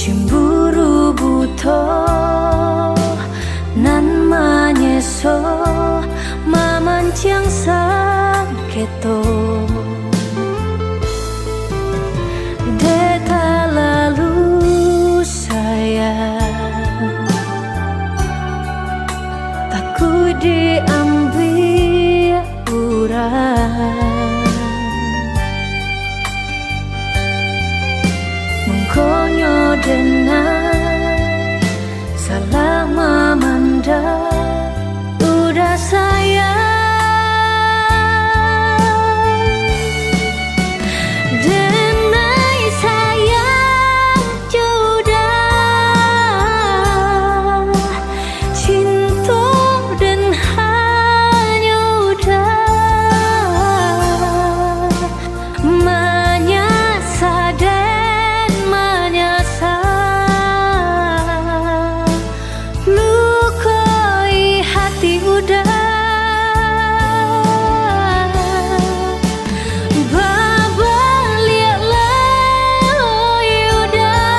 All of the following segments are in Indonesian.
Cemburu buto nan manyeso mamancang saketo deta lalu sayang takut diambil urang mengkonyo denai salah memandang udah sayang denai sayang sudah cinta dan hanya udah menyasa dan menyasa lukai hati udah babalialah udah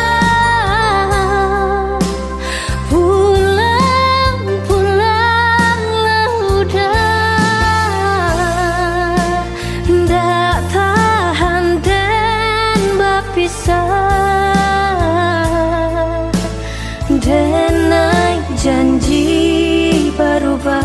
pulang-pulanglah udah ndak tahan dan berpisah denai janji berubah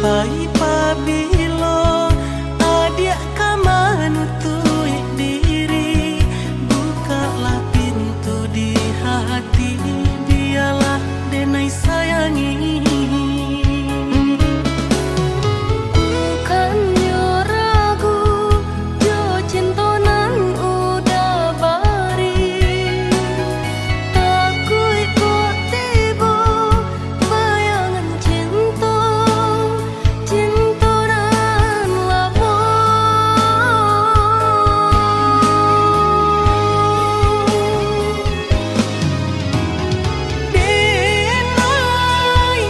hai pabilo adik kamanutui diri, bukalah pintu di hati, dialah denai sayangi. Bukannya ragu, jo cintonan udah bari. Takui kok tiba bayangan cintonan lama. Denai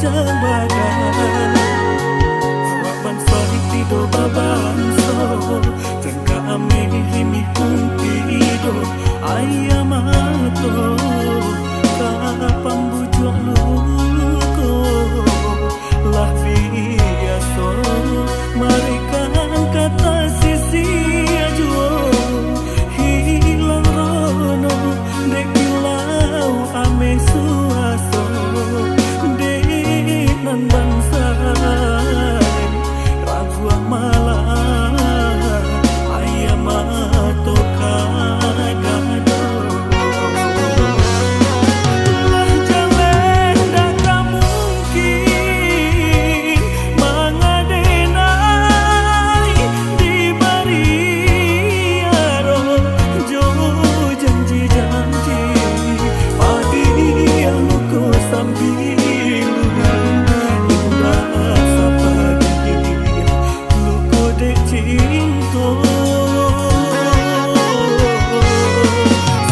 sepanjang badan. Waban faik tido babanso, jangka ame himi kumpido, ayamato, kapang bujuk luko, lah biaso, mereka kata sisi ajuo, hilang rono, dekilau ame suaso, denan bansai, ragu malah, ayamato kadado. Lah jalan dak mungkin mangadenai di bariaro jo janji-janji padi yang ko sambil indah sapagi luko de cinto.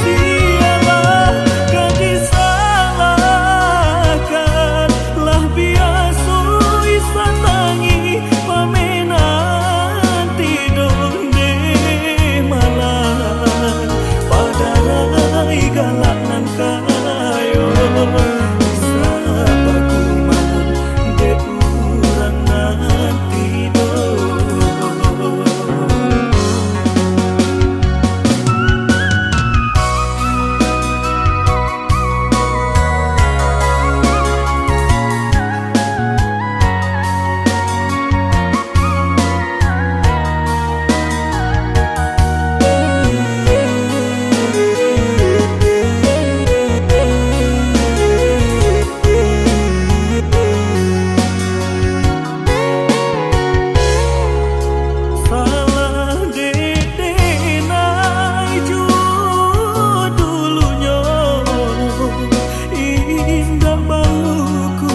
Sialah gadis salahkan lah biaso isa tangi pamenan tidur de malam padarai galak nan kayo isa bakuman de urang nan tidur. Salah dedenai ju dulunya indah bauku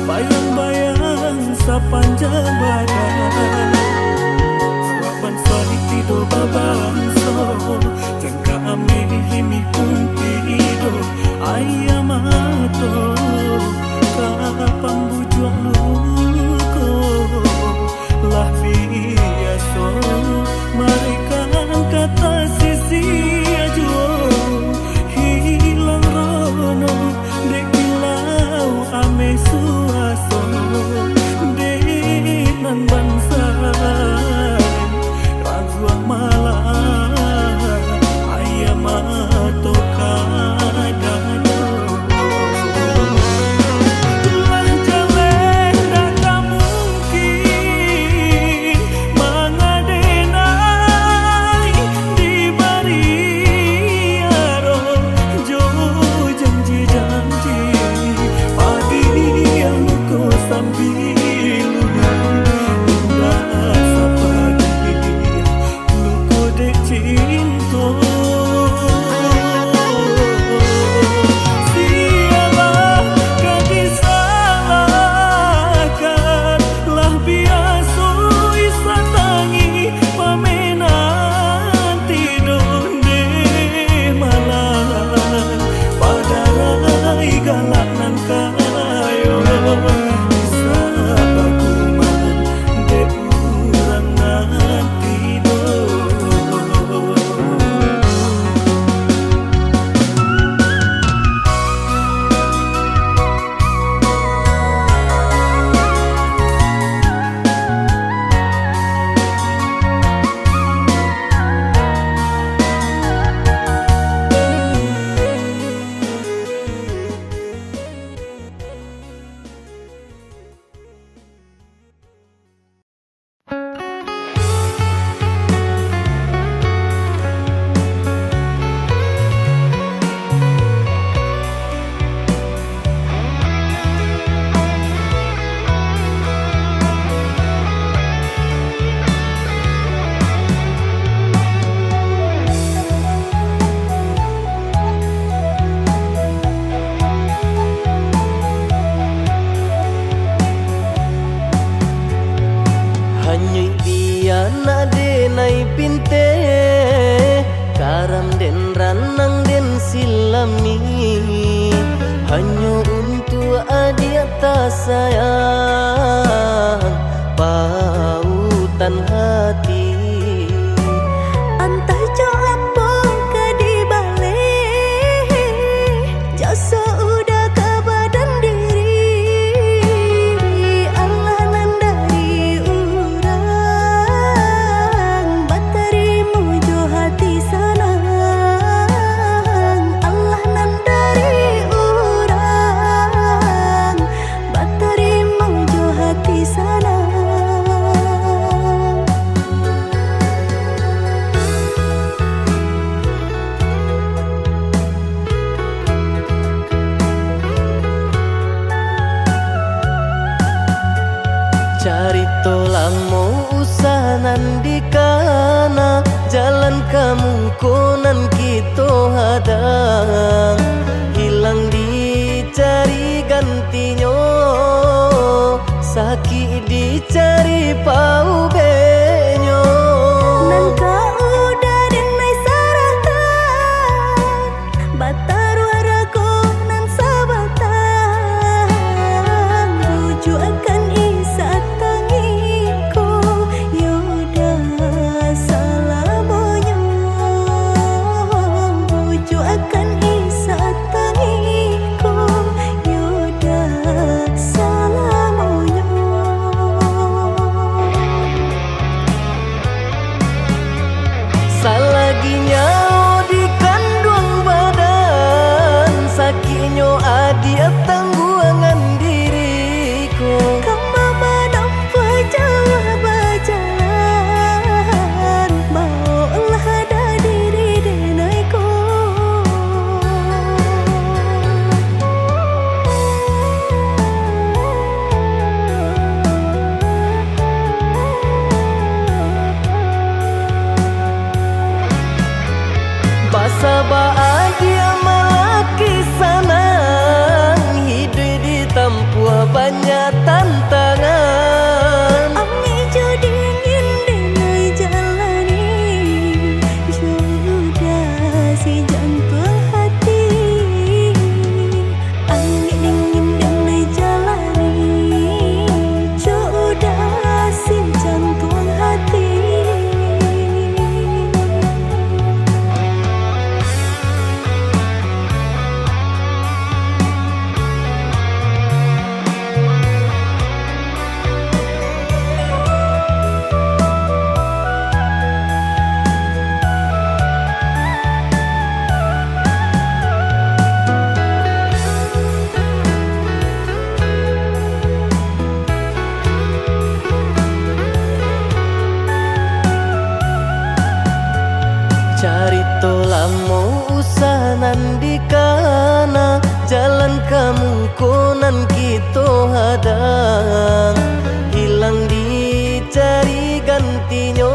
bayang-bayang sepanjang badan. Waban faik tido babanso, jangka ame himi kumpido, ayamato, kapang bujuk luko, lah biaso, mereka kata sisi ajuo, hilang rono, dekilau ame suaso, denan bansai, ragu malah, ayamato kadado. Lah jalan dak mungkin mangadenai di bariaro jo janji-janji padi yang ko sambil indah sapagi luko de cinto. Sialah gadis salahkan lah biaso isa tangi pamenan tidur de malam padarai galak nan kayo isa bakuman de urang nan tidur. hanya untuk adia sayang pautan hati. Antah jo apa ke di balik jasa udah ke badan diri. Allah nandari urang batarimu jo hati sanang. Allah nandari urang batarimu jo hati sanang. Carito lamo usahanan di kana jalan kamu konan kita hadang hilang dicari gantinya sakit dicari pau benyo. Nangka udah denai saratan bataru arago nan sabatan buju akan isa tangiku yoda salamonyo buju akan isa tangiku yoda salamonyo. Salaginya di kandung badan sakinyo adi tangguangan diriku. Kamu menampa jauh berjalan maulah ada diri denaiku. Basa bahagia malaki sanang hidup ditempuh banyak tantangan. Ami jo dingin denai jalani sudah si jantung hati. Ami dingin denai jalani sudah si jantung hati. Carito lamo usahanan di kana jalan kamu konan kita hadang hilang dicari gantinya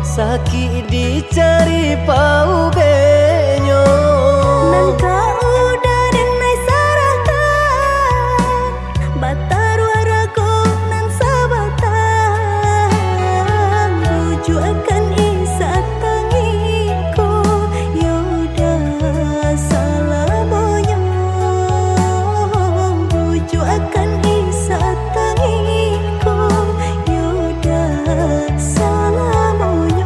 sakit dicari pau benyo. Nangka udah denai saratan bataru arago nan sabatan buju akan isa tangiku yoda salamonyo buju akan isa tangiku yoda salamonyo.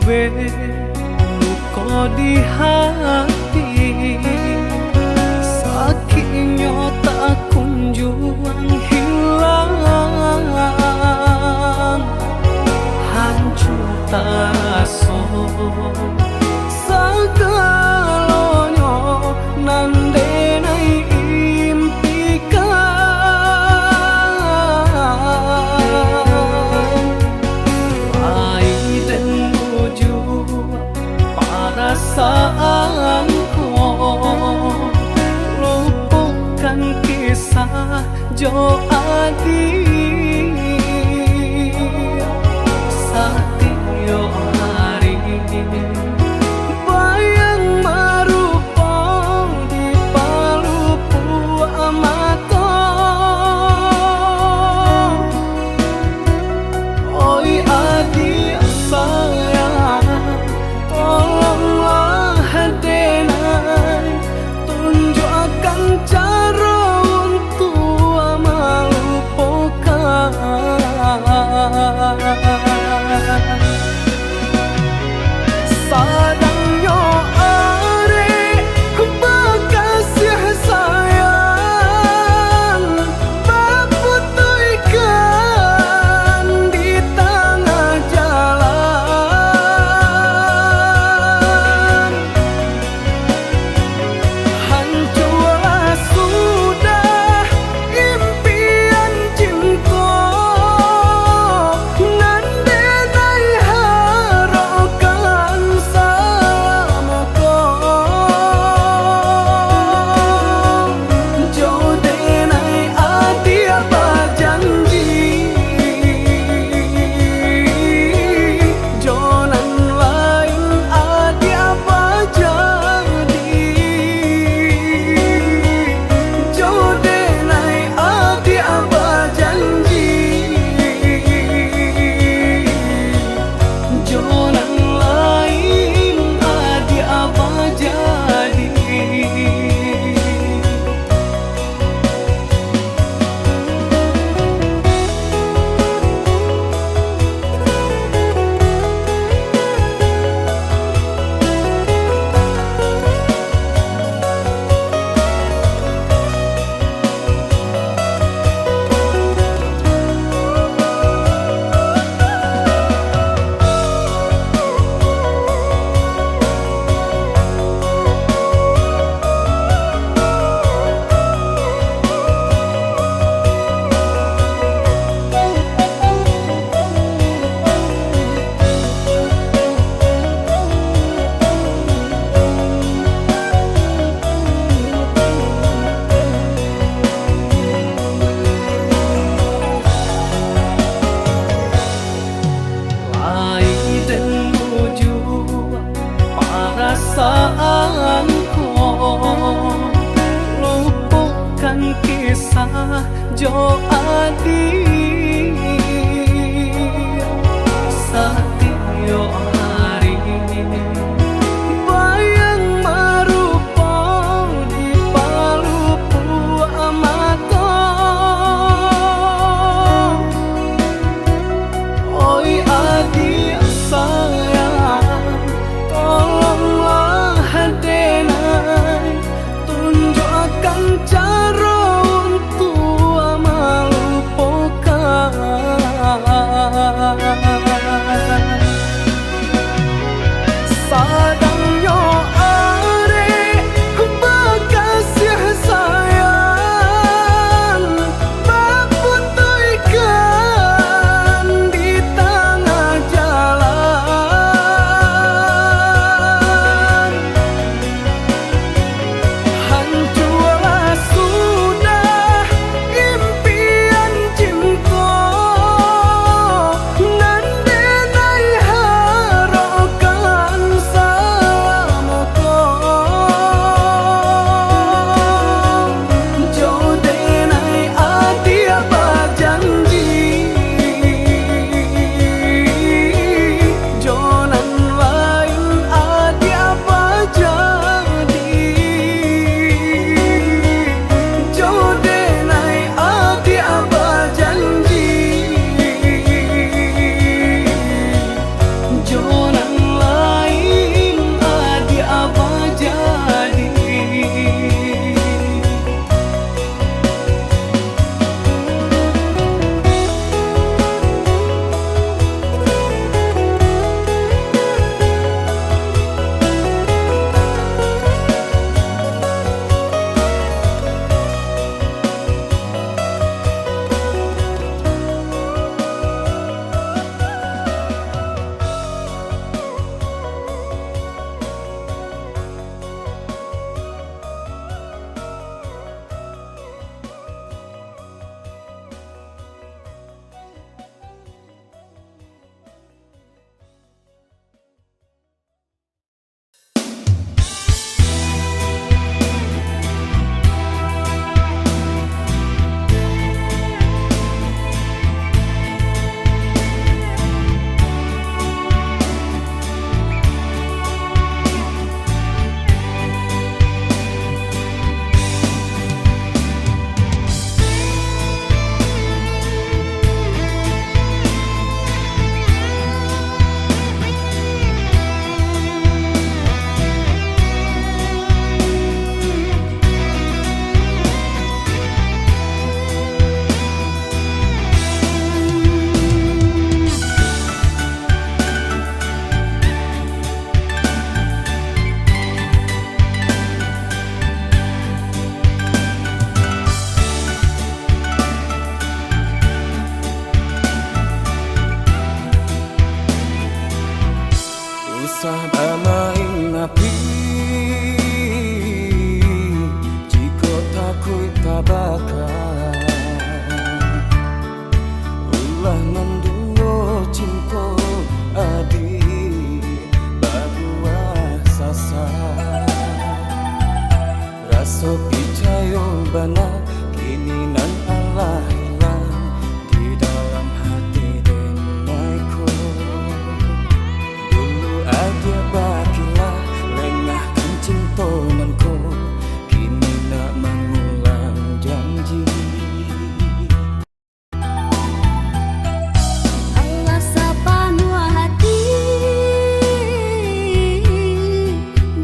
gawe luka di hati, sakitnya tak kunjung hilang, hancur taso sagalonyo nandenai impikan, dan menuju perasaanku, lupakan kisah Jo Adi Satyo hari bayang merupa di palupu amata. Oi adik sayang, tolonglah denai tunjukkan cara untuk melupakan. Sadangnya are bekasih sayang, berputihkan di tengah jalan. Hancurlah sudah impian cinta, nandenai harapkan selamako. Jauh denai adi apa janji, jalan lain adi apa jadi. Jauh denai adi apa janji, jalan lain adi apa jadi. Dan menuju perasaanku, lupakan kisah Jo Adi Satyo hari bayang merupa di palupu amata. Oi adik sayang, tolonglah denai tunjukkan cara untuk melupakan. usah bamain api jika takut tak bakal ulah mendungo cinta adi baguah sasa rasa percaya bana kini nan Allah hilang di dalam hati denaiku dulu ada bakilah lengahkan cinta nanku kini nak mengulang janji Allah sepenuh hati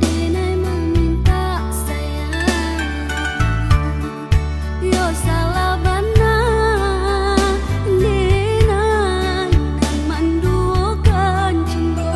Dinai meminta sayang Yo salah benar Dinai dan menduakan cinta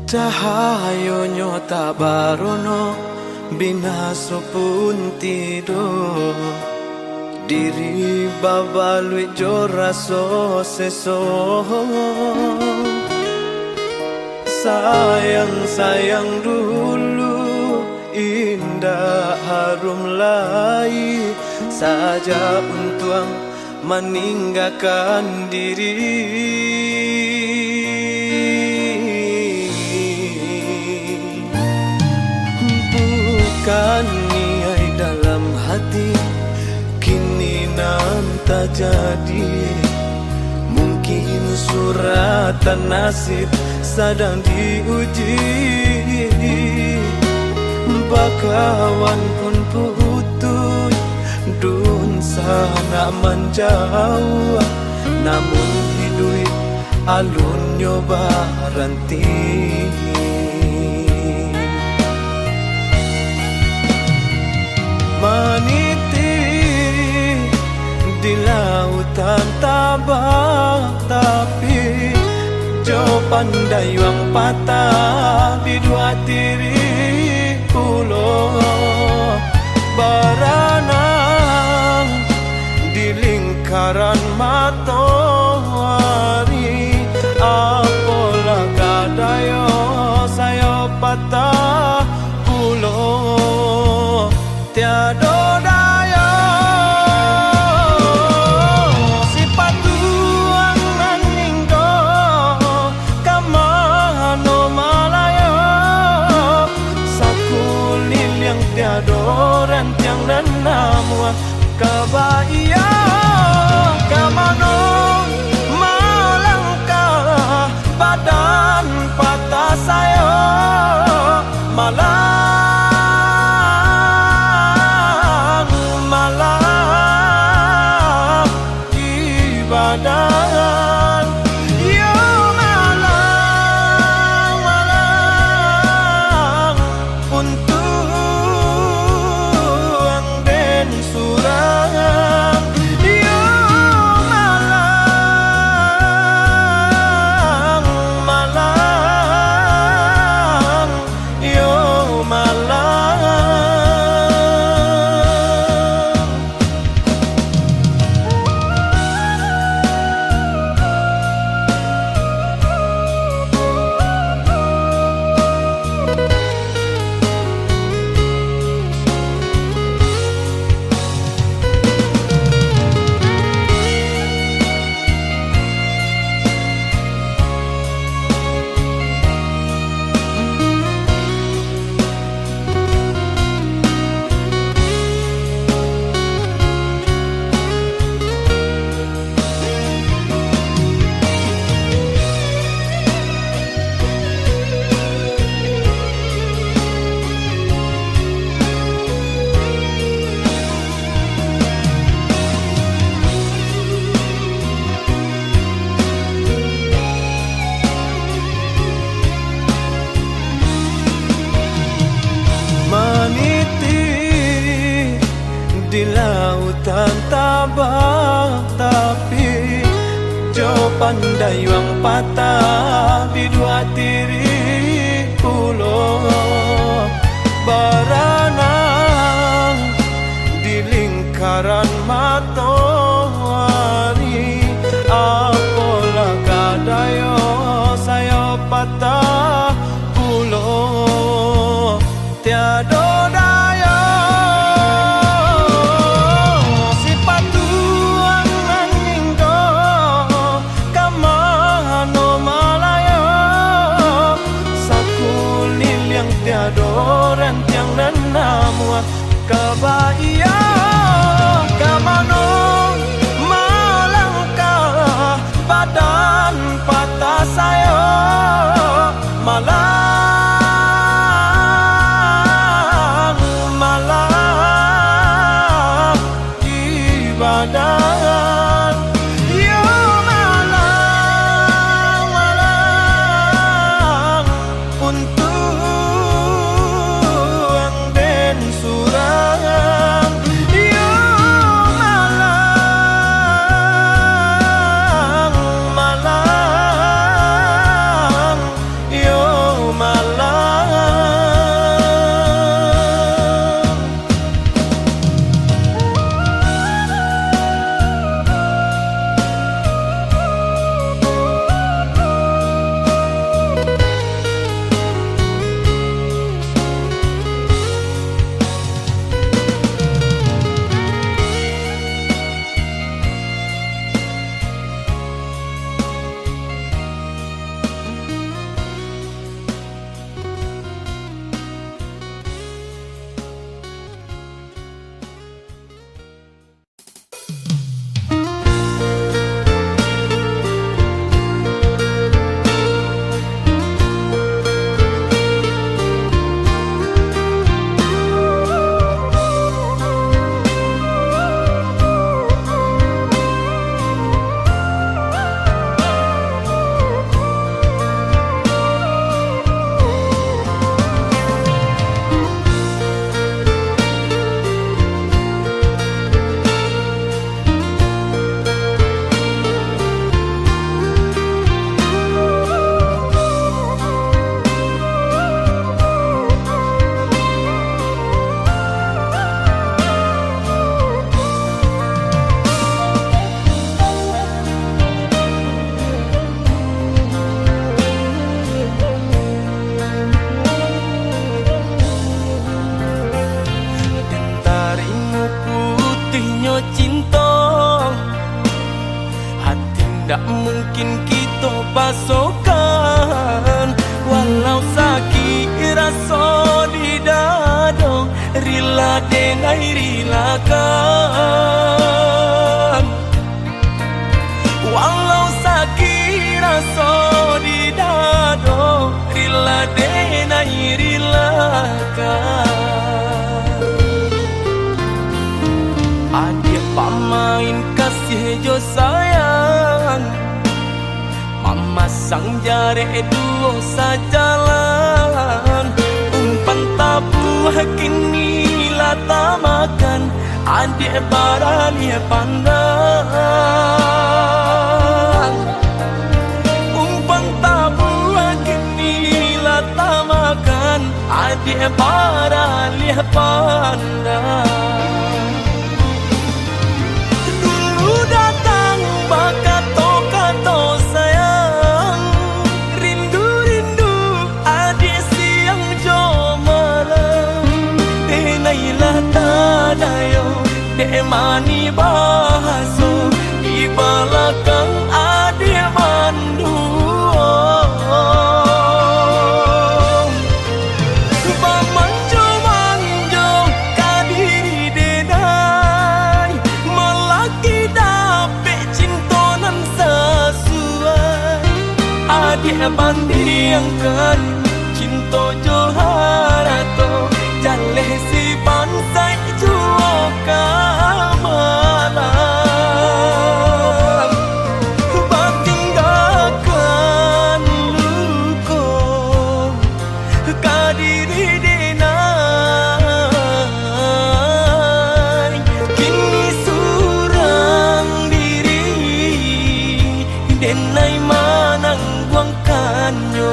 Cahayonyo tak barono binaso pun tidur. Diri babalui jo raso seso. Sayang-sayang dulu indah harum lai saja untuk meninggalkan diri. Bukan niai dalam hati kini nanti jadi. Mungkin suratan nasib sedang diuji. Bakawan pun putus dun sana menjauh. Namun hidup alun nyoba ranti. Meniti di lautan tabak, tapi jo pandai yang patah di dua tiri pulau. Berenang di lingkaran matahari. Apalah kadayo saya patah pulau. Tiada daya si patuang nanginggo kamano malaya. Sakulil yang tiada rentiang dan nama kabaya. Kamano malangkah badan patah saya malah. Di lautan tabak, tapi jo pandai yang patah di dua tiri pulau. Berenang di lingkaran matahari. Apalah kadayo saya patah pulau. Tiada tiada rentiang dan nama kabaya. tak mungkin kita pasokan. Walau sakit rasa di dada, rila denai rilakan. Walau sakit rasa di dada, rila denai rilakan. Adik pamain kasih jo sayang, mama sang jare duo sajalan. Umpan tabuh kini lata makan, adik barali pandang. Umpan tabuh kini lata makan, adik barali pandang. Mani bahaso di belakang adik manduo. Bamanjo-manjo kadiri denai, melaki dapet cintonan sesuai. Adik bandingkan cinta joharato, jaleh si pansai juo kamalan. Batinggalkan luko kadiri denai, kini surang diri denai manang buangkannya.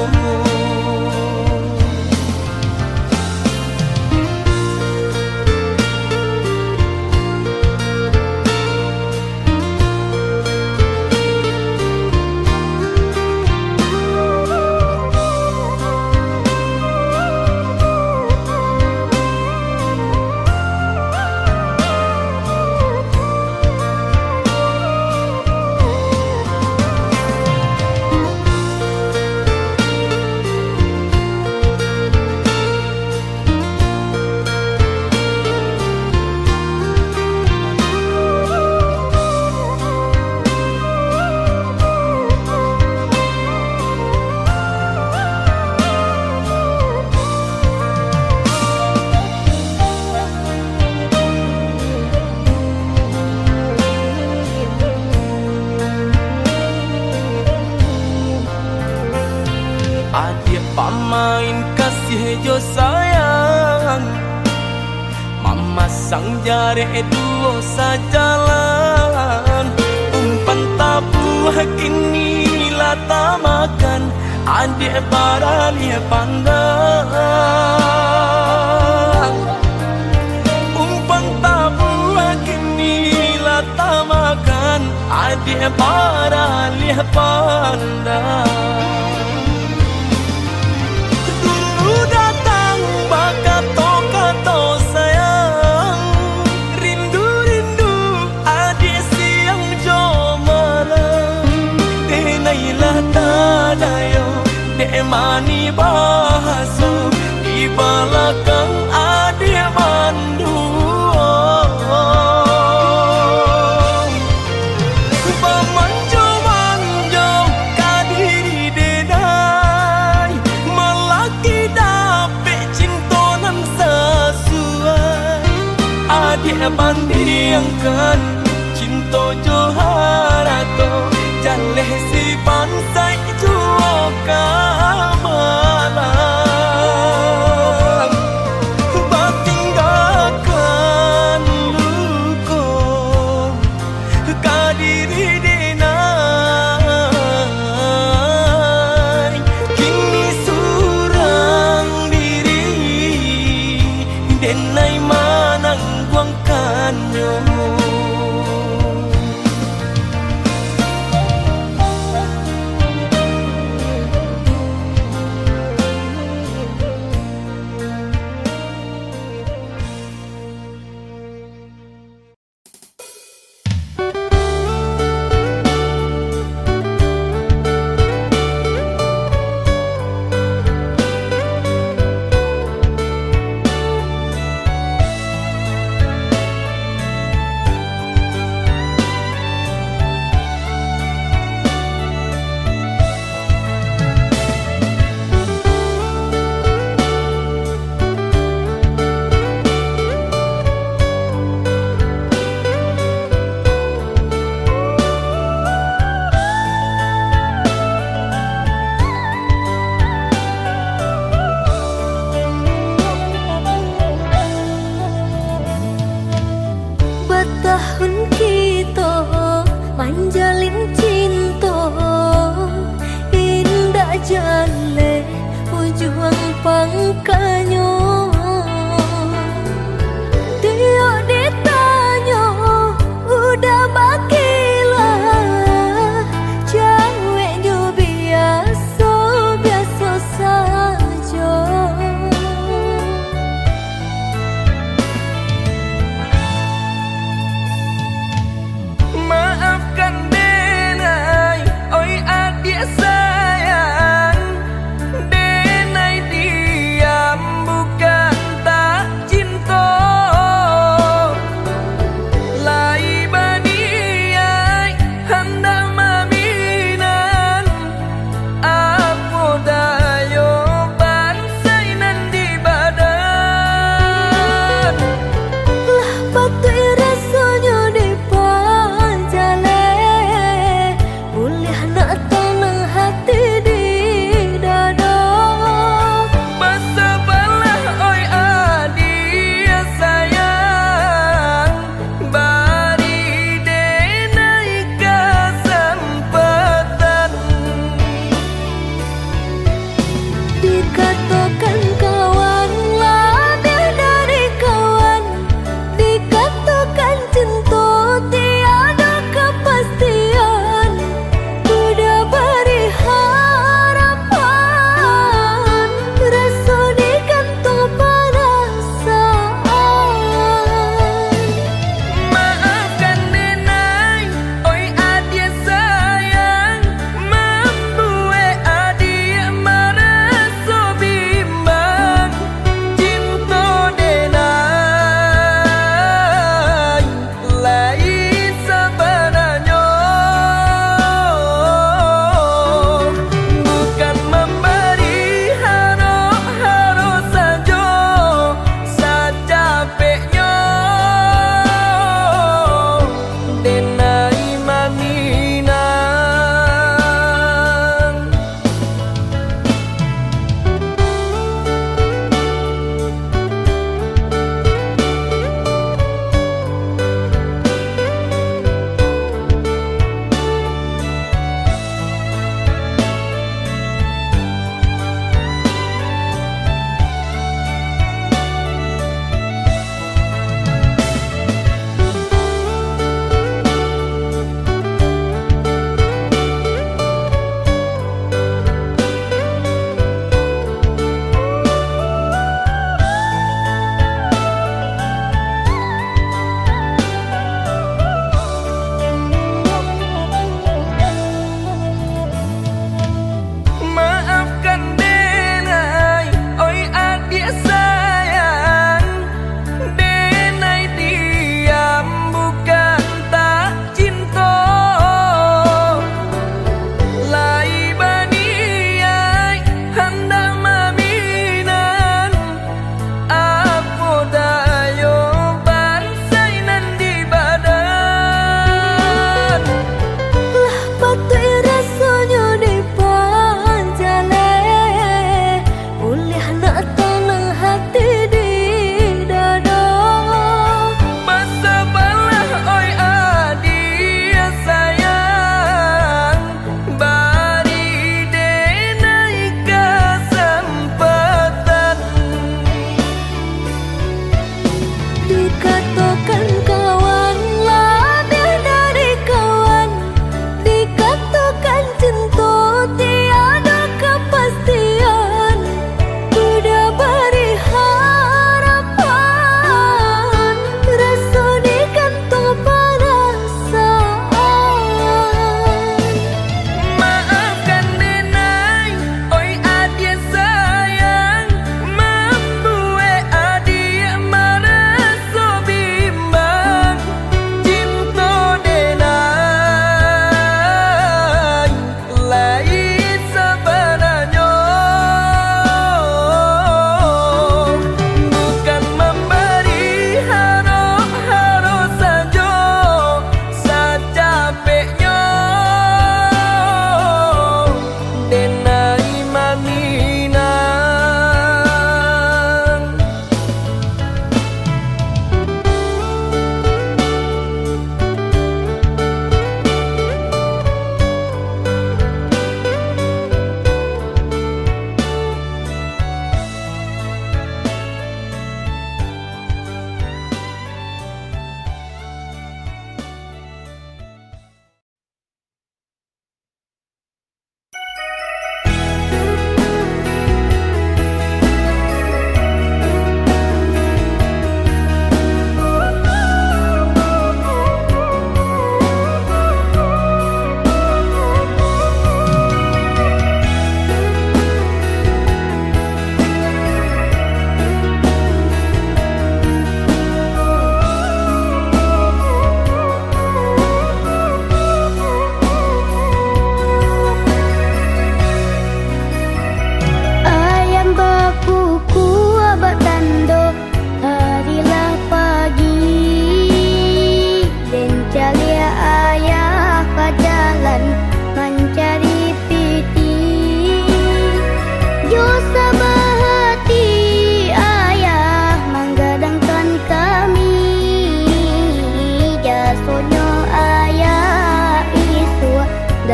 Adik pamain kasih jo sayang, mama sang jare duo sajalan. Umpan tabuh kini lata makan, adik barali pandang. Umpan tabuh kini lata makan, adik barali pandang. Mani bahaso di belakang adik manduo. Bamanjo-manjo kadiri denai, melaki dapet cintonan sesuai. Adik bandingkan cinta joharato, jaleh si pansai juo kamalan.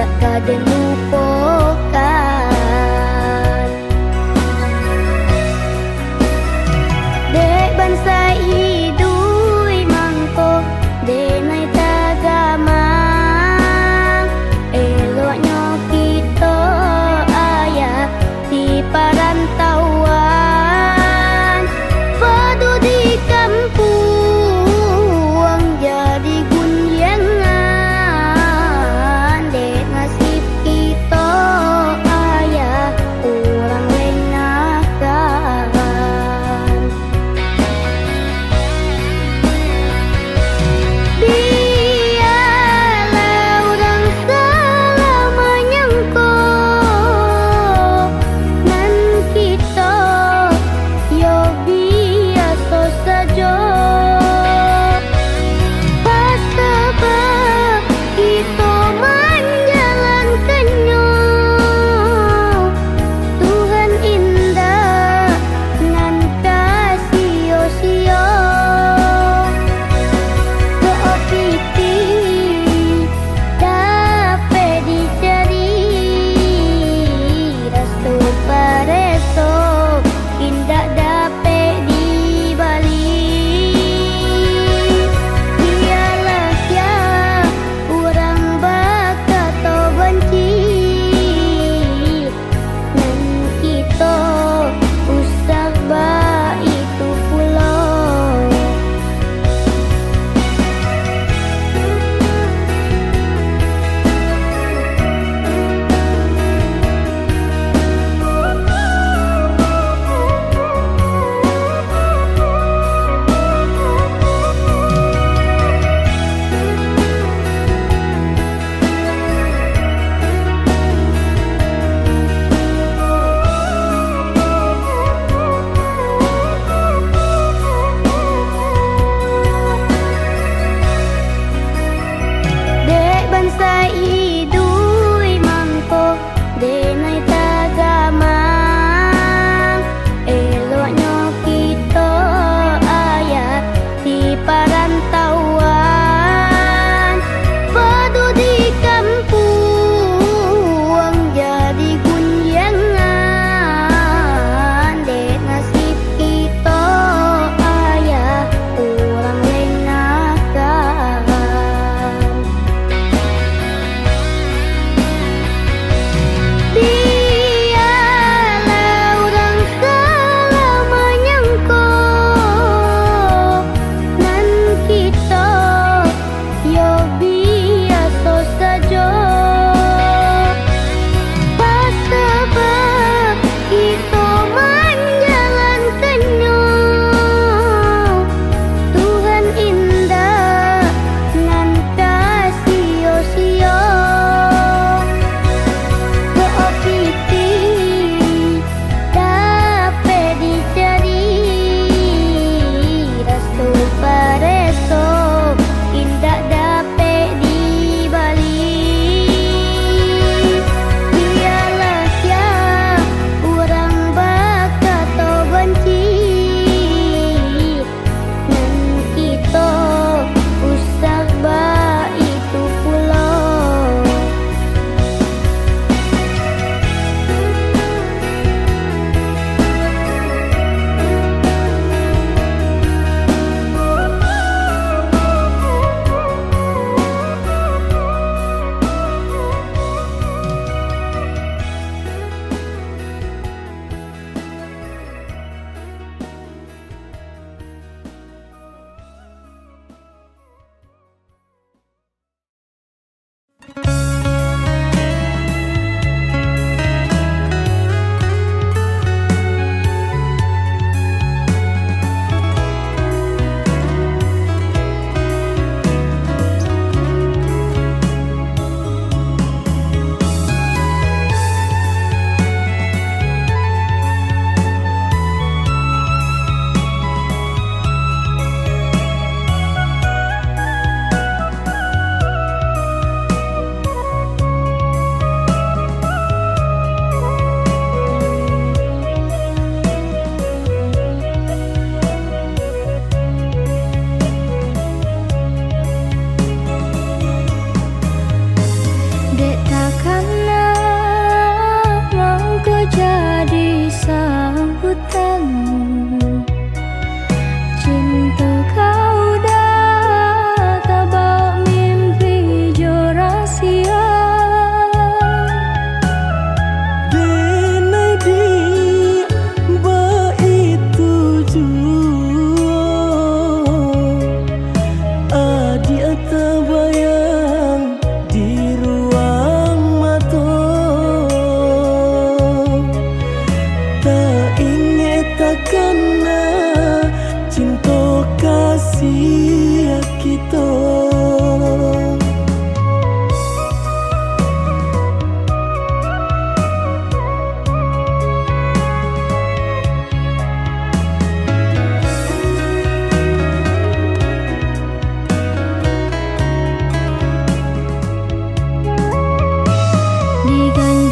tidak kadang lupakan. Dek bansai hidui mangko denai tagamang, eloknya kita ayah di perantauan. Padu di kampung jadi gunyangan, dek nasib kita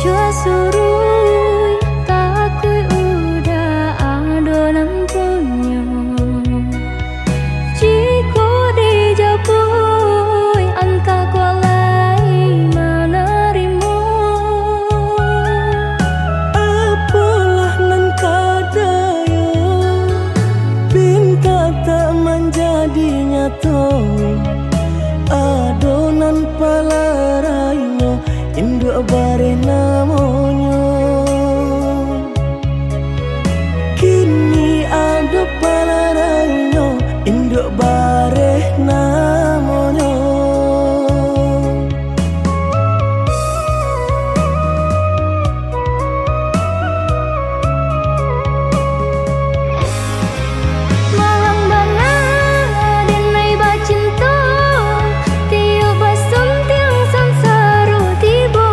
jua surui takui udah adonan punya jiko dijapui anta kualai menerima apalah nan kadaya pinta tak menjadi nyata adonan palaraino induk bare namonyo kini ada palaraino induk bare namonyo malang banget denai bacinta tiup basum tiang samsaru tibo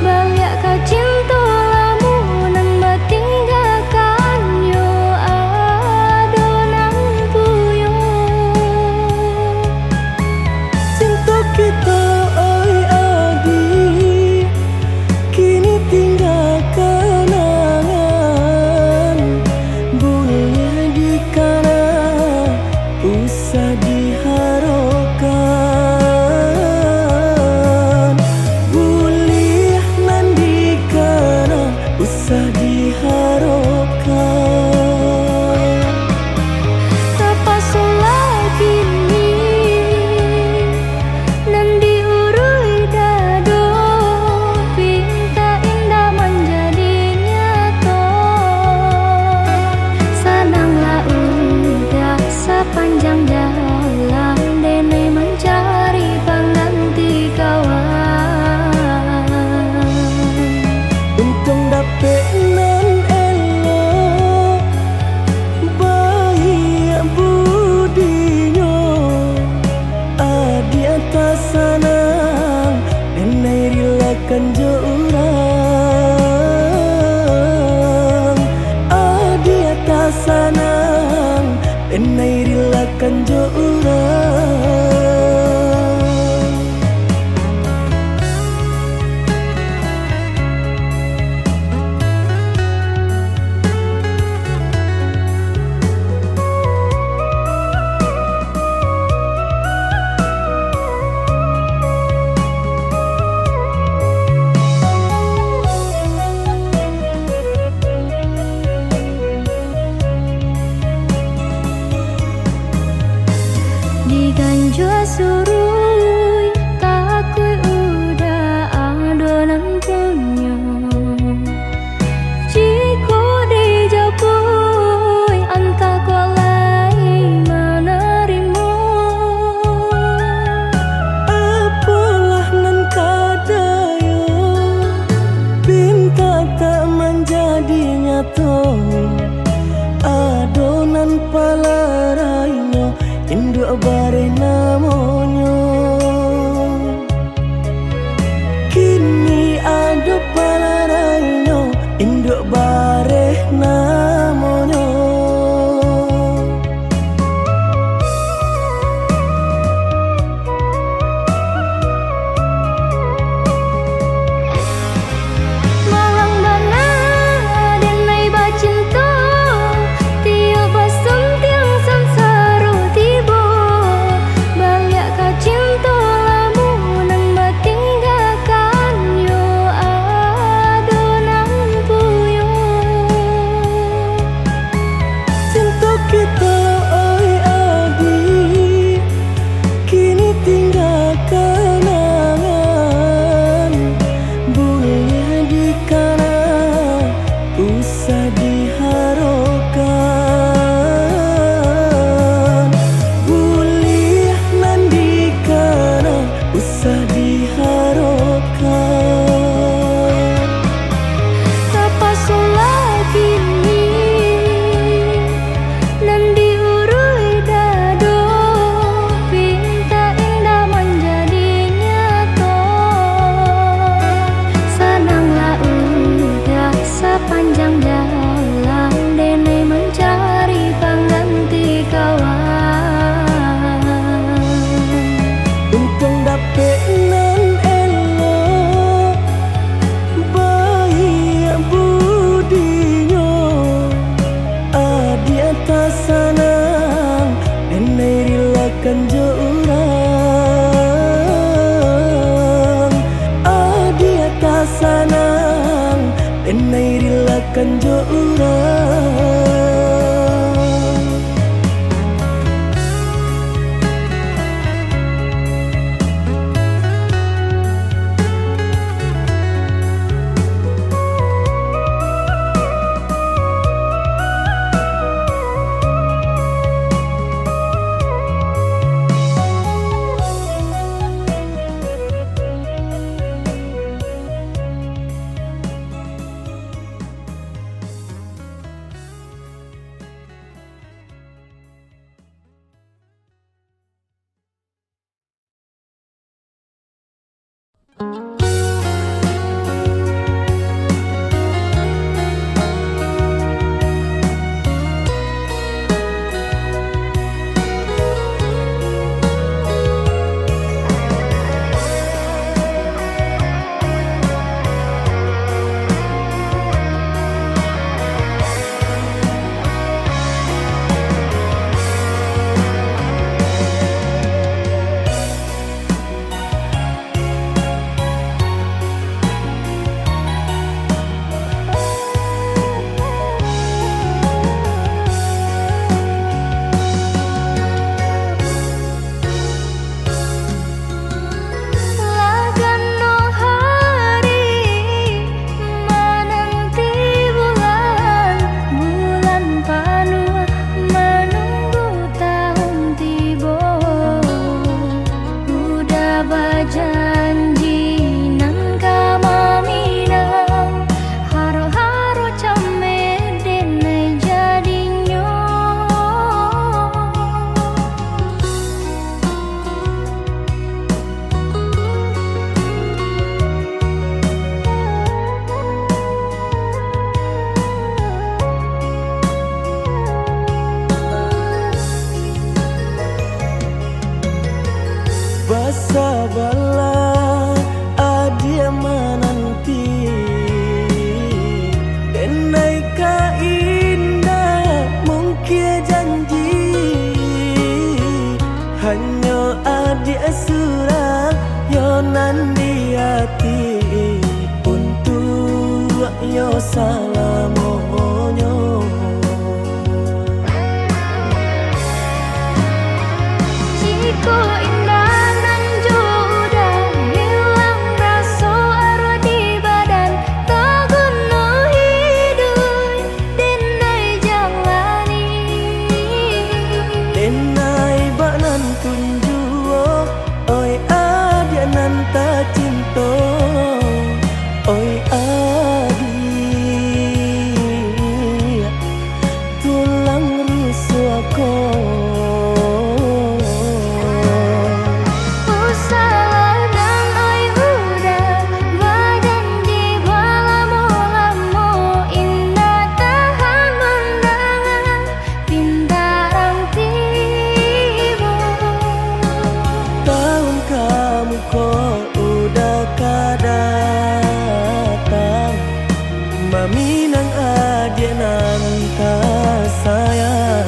balik ka cinta lamunan batinggalkan yo adonan puyo cinta kita oi adi kini tinggal kenangan boleh dikana usah diharapkan boleh nan dikana usah diharapkan terpaksa kini nan diurui dado pinta indah menjadi nyata senanglah udah sepanjang jalan dene mencari pengganti kawan untung dapet nan elok baik budinya adi atas sanang denai rilakan jo urang adi atas sanang denai rilakan jo urang diganjua surui takui udah adonan punya jiko dijapui anta kualai menerima apalah nan kadaya pinta tak menjadi nyata adonan palaraino induk bare namonyo kini ada palaraino induk bare namonyo malang banget denai bacinta tiup basum tiang samsaru tibo balik ka cinta lamunan batinggalkan yo adonan puyo cinta kita oi adi kini tinggal kenangan boleh dikana usah diharapkan boleh nan dikana usah diharapkan terpaksa kini nan diurui dado pinta indah menjadi nyata senanglah udah sepanjang jalan dene mencari pengganti kawan untung dapet nan elok sanang denai rilakan jo urang. Basa bala adia menanti denai ka indah mungkin janji hanya adia surang yonan di hati untuk yo salamonyo. Jiko indah nan jodoh hilang rasa arwah di badan tak guna hidup denai jalani denai banan tunjuo oi adia nan ta cinta oi adia tulang rusuhku. Maminang adia nan ta sayang.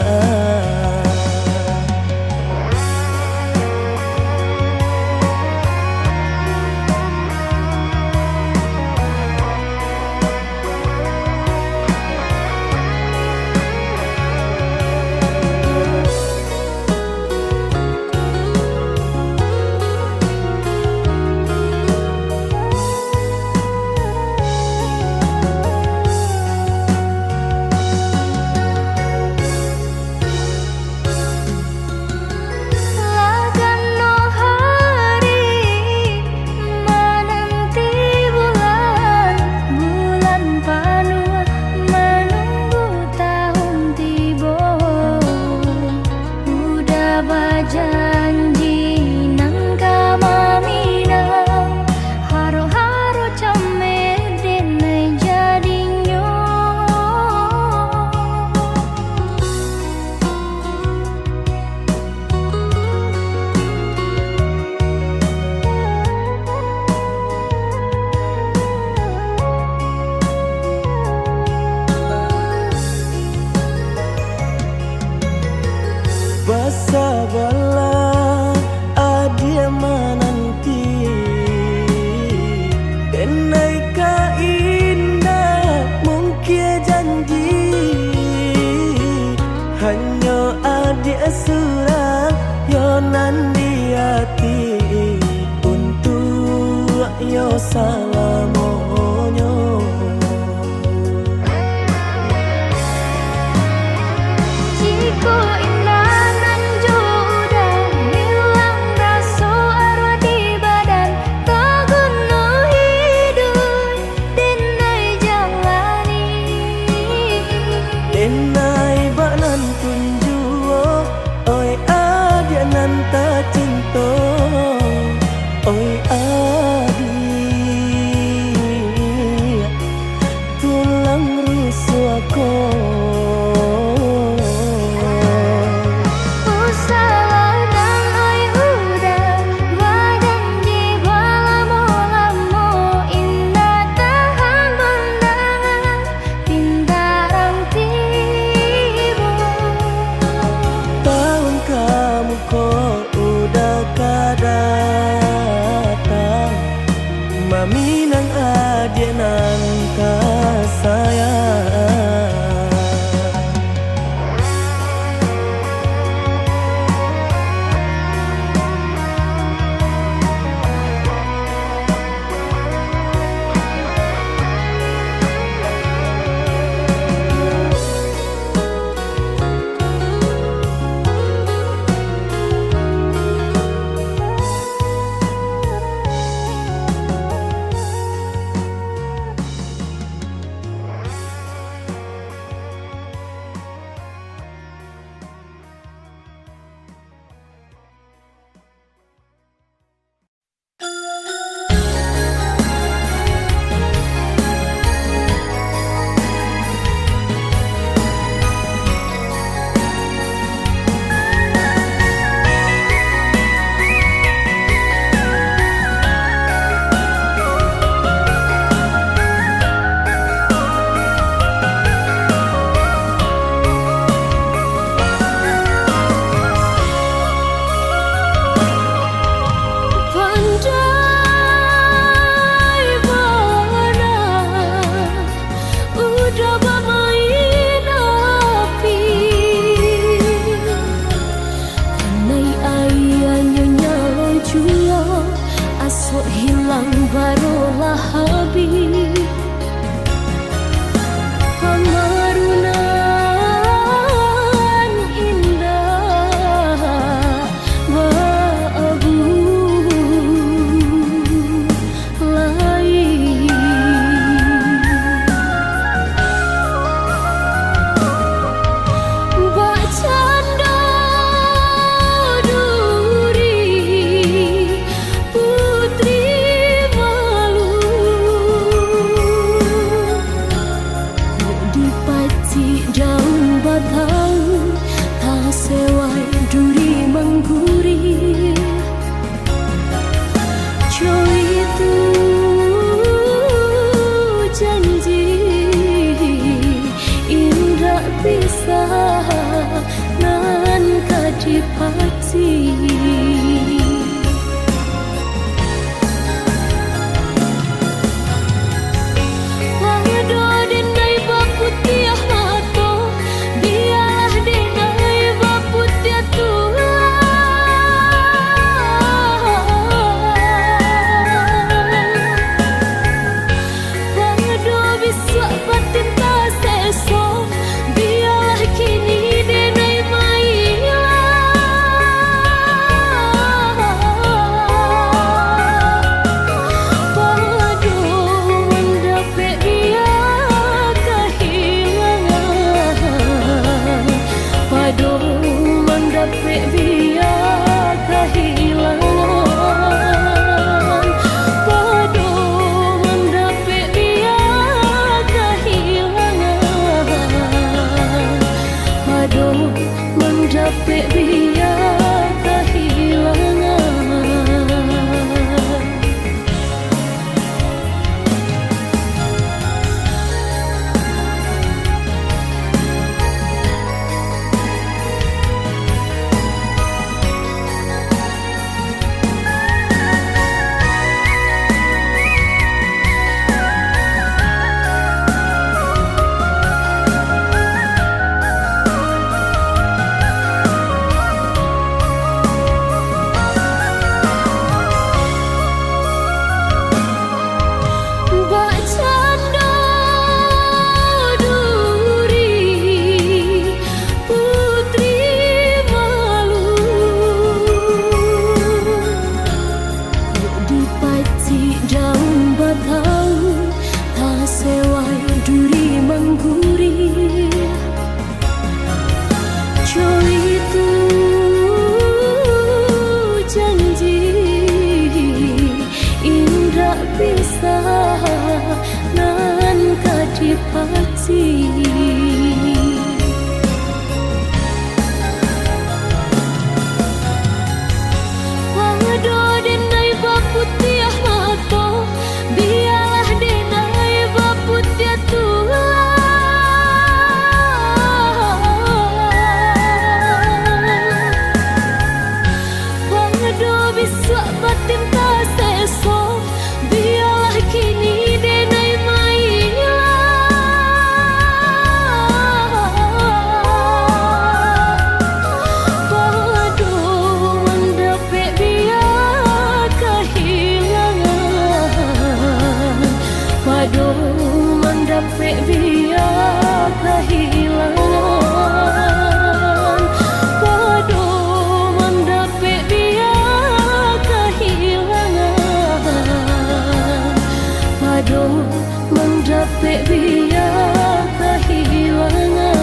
Basa bala adia menanti denai salamonyo. Jika indah nan udah hilang rasa arwah di badan, tak guna hidup denai jalani. Denai banan tunjuo, oi adia nan tak cinta, oi adi tulang rusuk aku. Usalah dan oi udah badan di balamo-lamo, indah tahan bendangan pintaran tiba. Tahun kamu kok udah kadatang, maminang adik nan kasayang. Pandai mana udah bermain api, kanai ayahnya nyala jua, asok hilang barulah habis. Pemarunan indah baabu lain, bacanda duri putri malu. sah nan kadipati. Wado denai baputiah mato, biarlah denai baputiah Tuhan. Wado bisa batin tak seso, biarlah kini denai mailah. Wado mendapik biar kehilangan, wado mendapik biar kehilangan, wado mendapik biar kehilangan, wado mendapik biar kehilangan.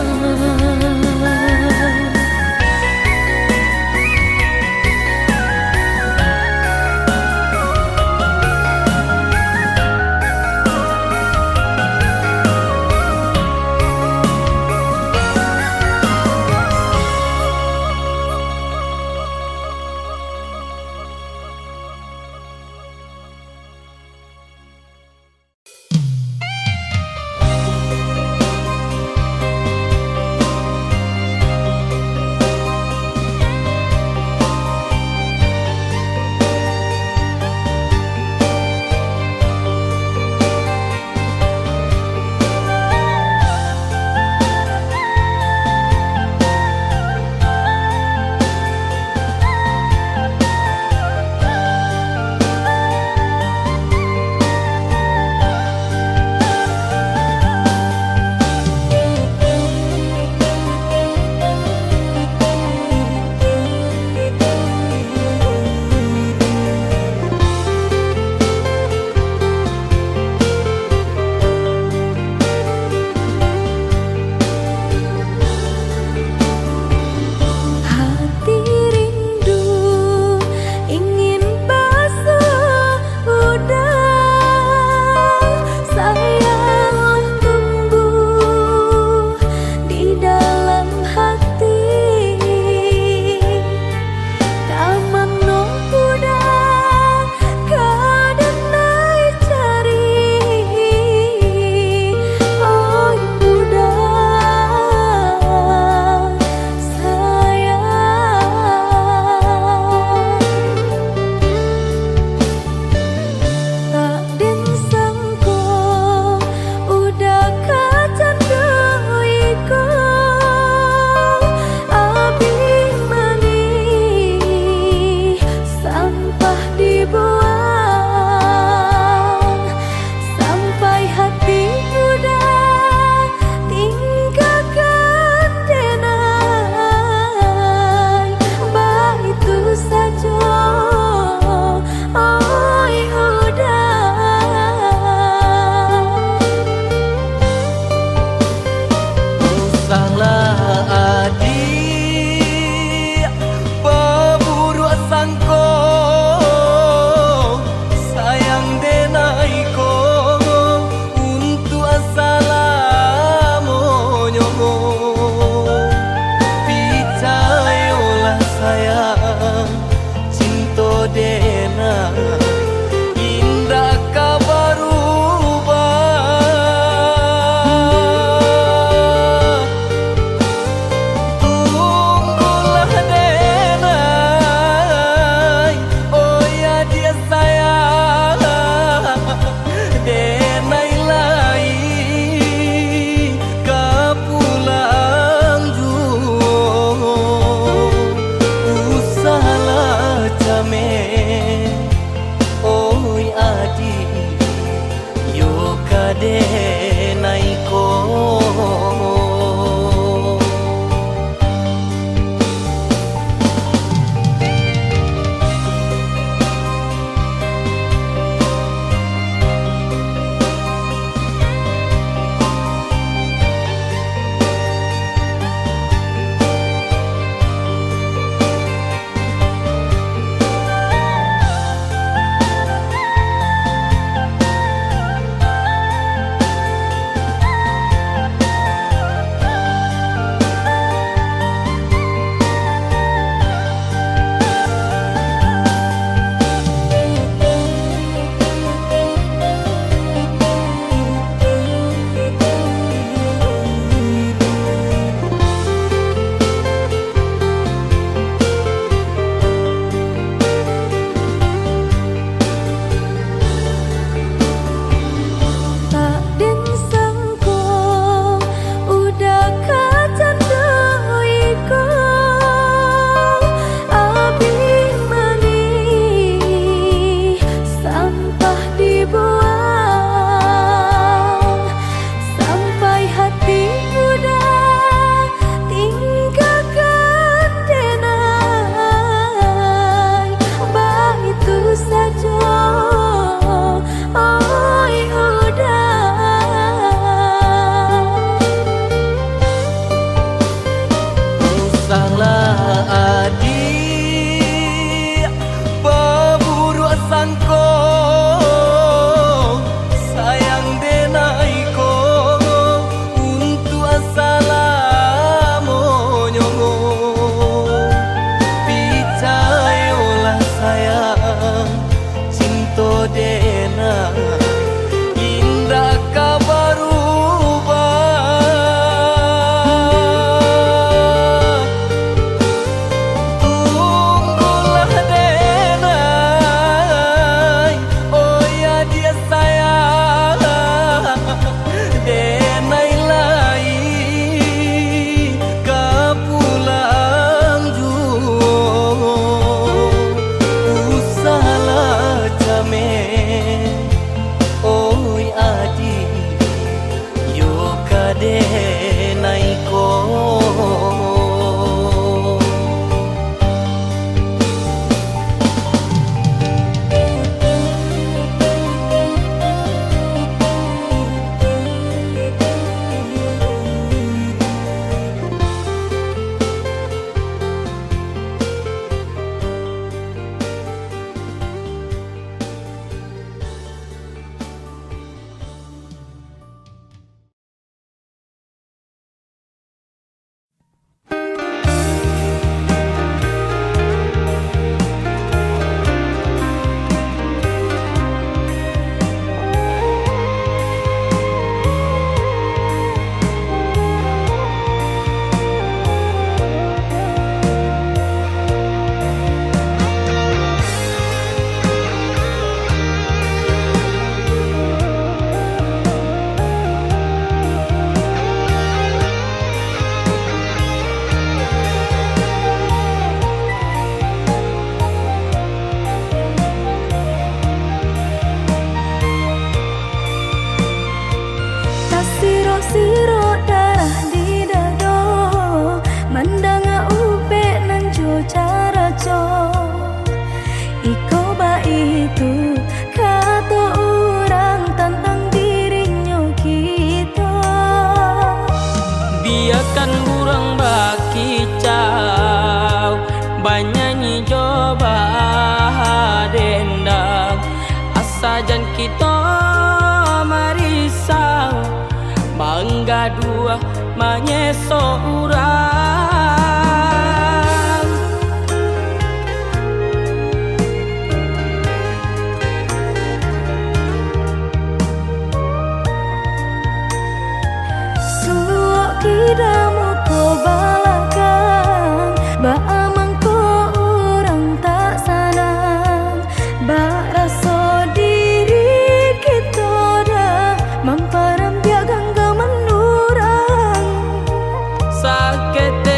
siro darah di dado mandanga upe nan jo cara co iko ba itu kata orang tentang dirinya kita. Biarkan burung bakicau banyanyi coba dendang asajan kita marisau mangga dua manyeso urang. Suok kidamu ko balakan ba amang ko orang tak sanang ba rasa diri kita dah mamparam biagang menurang Sakete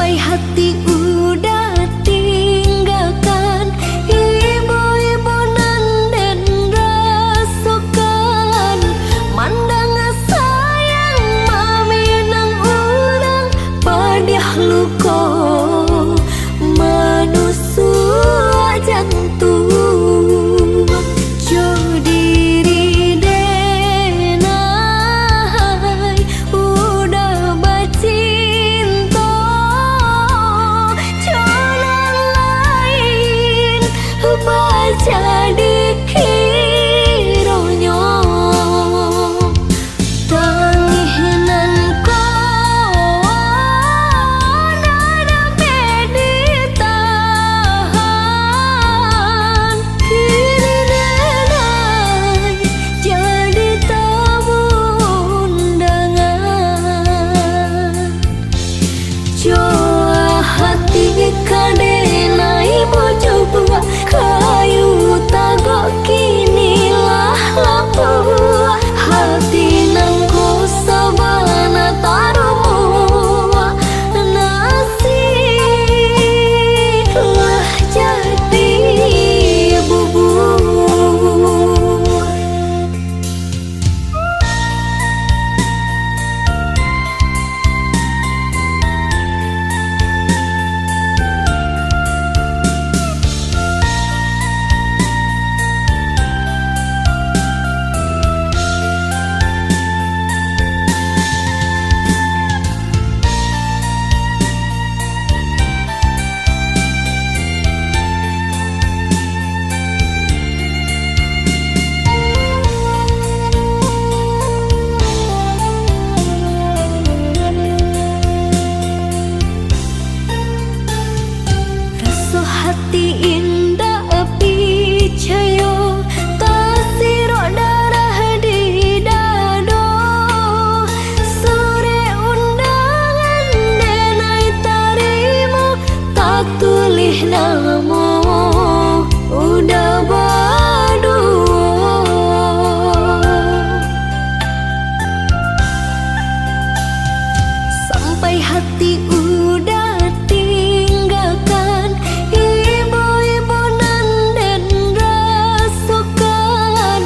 sampai hati udah tinggalkan ibu-ibu nan den rasukan mandang sayang mami nang urang padiah luko manusia jantung jo diri denai udah bacinta jalan lain baca dikironyo tanginan ko nada meditahan kini denai jadi tamu undangan Joa hati kadenai bojo bua kayu tagok kinilah lapua hati nangko sabana tarumua nasib lah jadi bubur. Rasa hati indah picayo tasiro darah di dado sore undangan denai tarimo tak tulih namo udah badu sampai hati udah tinggalkan ibu-ibu nan den rasukan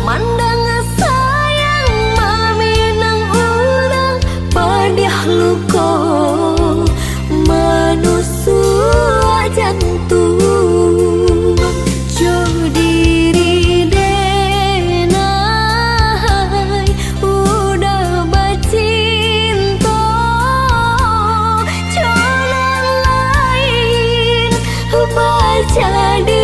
mandang sayang mami nang urang padiah luko manusia jantung jo diri denai udah bacinta jalan lain baca di